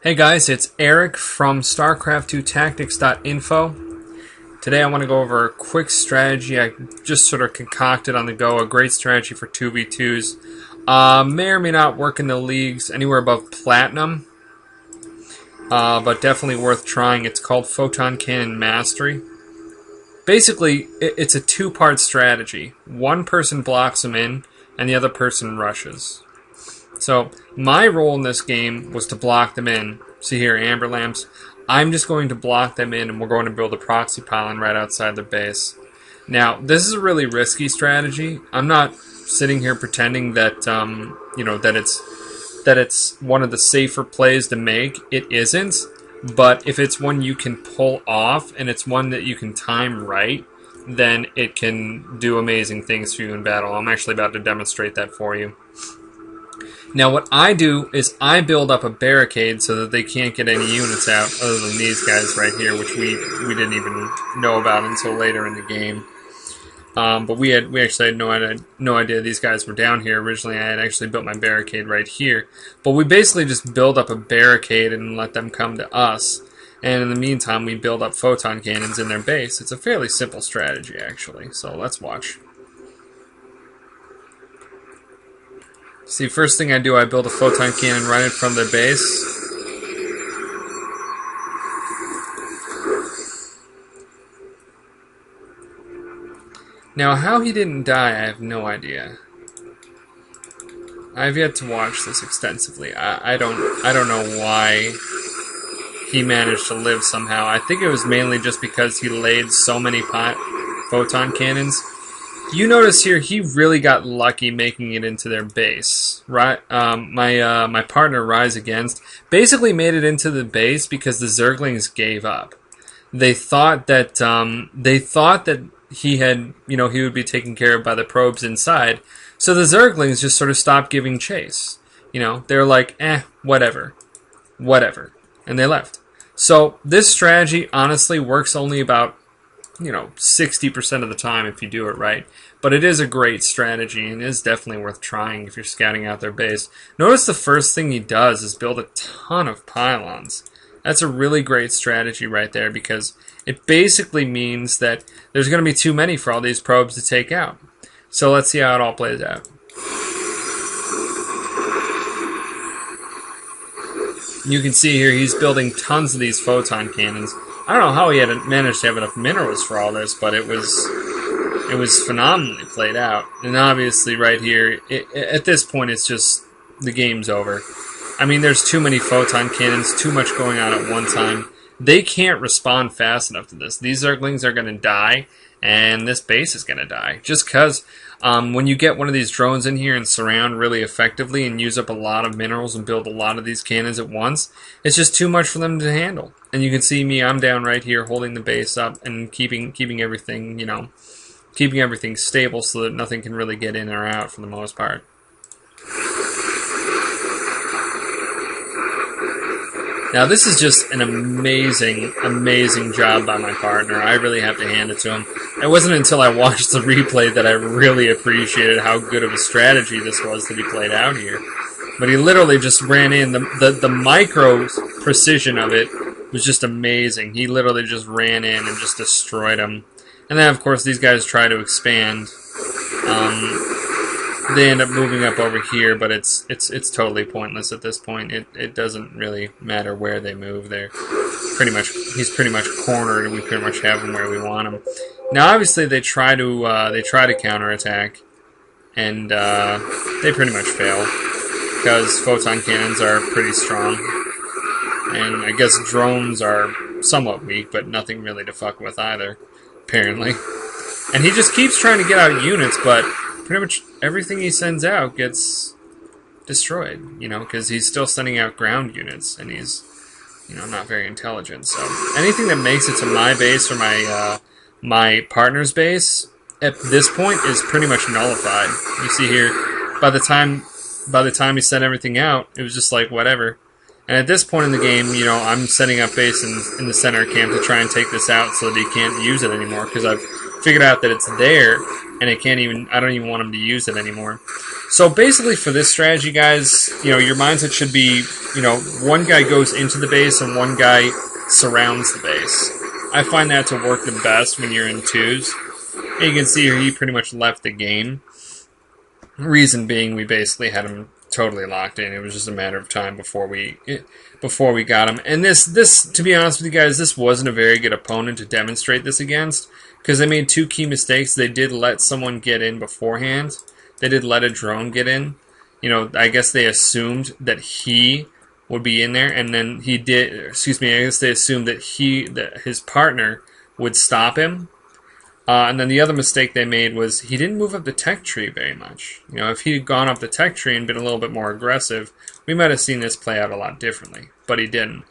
Hey guys, it's Eric from Starcraft2Tactics.info. Today I want to go over a quick strategy I just sort of concocted on the go, a great strategy for 2v2s. May or may not work in the leagues anywhere above Platinum, but definitely worth trying. It's called Photon Cannon Mastery. Basically, it's a two-part strategy. One person blocks them in, and the other person rushes. So, my role in this game was to block them in. See here, amber lamps. I'm just going to block them in, and we're going to build a proxy pylon right outside their base. Now, this is a really risky strategy. I'm not sitting here pretending that, that it's one of the safer plays to make. It isn't. But if it's one you can pull off, and it's one that you can time right, then it can do amazing things for you in battle. I'm actually about to demonstrate that for you. Now what I do is I build up a barricade so that they can't get any units out other than these guys right here, which we didn't even know about until later in the game. But we actually had no idea these guys were down here. Originally I had actually built my barricade right here. But we basically just build up a barricade and let them come to us. And in the meantime we build up photon cannons in their base. It's a fairly simple strategy actually, so let's watch. See, first thing I do, I build a photon cannon right in front of their base. Now, how he didn't die, I have no idea. I've yet to watch this extensively. I don't know why he managed to live somehow. I think it was mainly just because he laid so many photon cannons. You notice here, he really got lucky making it into their base. Right? My partner, Rise Against, basically made it into the base because the Zerglings gave up. They thought that he had, he would be taken care of by the probes inside. So the Zerglings just sort of stopped giving chase. They're like, whatever, and they left. So this strategy honestly works only about 60% of the time if you do it right. But it is a great strategy and is definitely worth trying if you're scouting out their base. Notice the first thing he does is build a ton of pylons. That's a really great strategy right there because it basically means that there's going to be too many for all these probes to take out. So let's see how it all plays out. You can see here he's building tons of these photon cannons. I don't know how he had managed to have enough minerals for all this, but it was phenomenally played out. And obviously right here, at this point, it's just, the game's over. I mean, there's too many photon cannons, too much going on at one time. They can't respond fast enough to this. These Zerglings are going to die, and this base is going to die. Just because when you get one of these drones in here and surround really effectively and use up a lot of minerals and build a lot of these cannons at once, it's just too much for them to handle. And you can see me, I'm down right here holding the base up and keeping everything, keeping everything stable so that nothing can really get in or out for the most part. Now this is just an amazing, amazing job by my partner. I really have to hand it to him. It wasn't until I watched the replay that I really appreciated how good of a strategy this was that he played out here. But he literally just ran in. The micro precision of it was just amazing. He literally just ran in and just destroyed him. And then, of course, these guys try to expand. They end up moving up over here, but it's totally pointless at this point. It doesn't really matter where they move. He's pretty much cornered, and we pretty much have him where we want him. Now, obviously, they try to counterattack, and they pretty much fail because photon cannons are pretty strong, and I guess drones are somewhat weak, but nothing really to fuck with either, apparently. And he just keeps trying to get out units, but pretty much everything he sends out gets destroyed, because he's still sending out ground units, and he's, not very intelligent. So anything that makes it to my base or my partner's base at this point is pretty much nullified. You see here, by the time he sent everything out, it was just like whatever. And at this point in the game, I'm setting up base in the center camp to try and take this out so that he can't use it anymore, because I've figured out that it's there, and it can't even. I don't even want him to use it anymore. So basically, for this strategy, guys, your mindset should be, one guy goes into the base and one guy surrounds the base. I find that to work the best when you're in twos. And you can see here he pretty much left the game. Reason being, we basically had him totally locked in. It was just a matter of time before we got him. And this, to be honest with you guys, this wasn't a very good opponent to demonstrate this against, because they made two key mistakes. They did let someone get in beforehand. They did let a drone get in. I guess they assumed that he would be in there, and then he did. Excuse me. I guess they assumed that his partner would stop him. And then the other mistake they made was he didn't move up the tech tree very much. If he had gone up the tech tree and been a little bit more aggressive, we might have seen this play out a lot differently. But he didn't.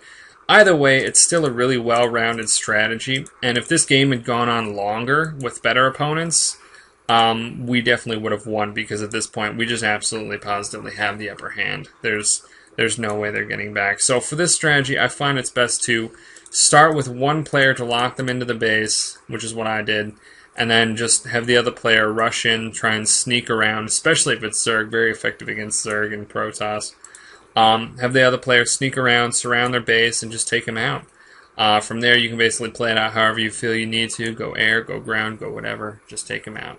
Either way, it's still a really well-rounded strategy. And if this game had gone on longer with better opponents, we definitely would have won, because at this point we just absolutely positively have the upper hand. There's no way they're getting back. So for this strategy, I find it's best to start with one player to lock them into the base, which is what I did, and then just have the other player rush in, try and sneak around, especially if it's Zerg, very effective against Zerg and Protoss. Have the other player sneak around, surround their base, and just take them out. From there, you can basically play it out however you feel you need to. Go air, go ground, go whatever. Just take them out.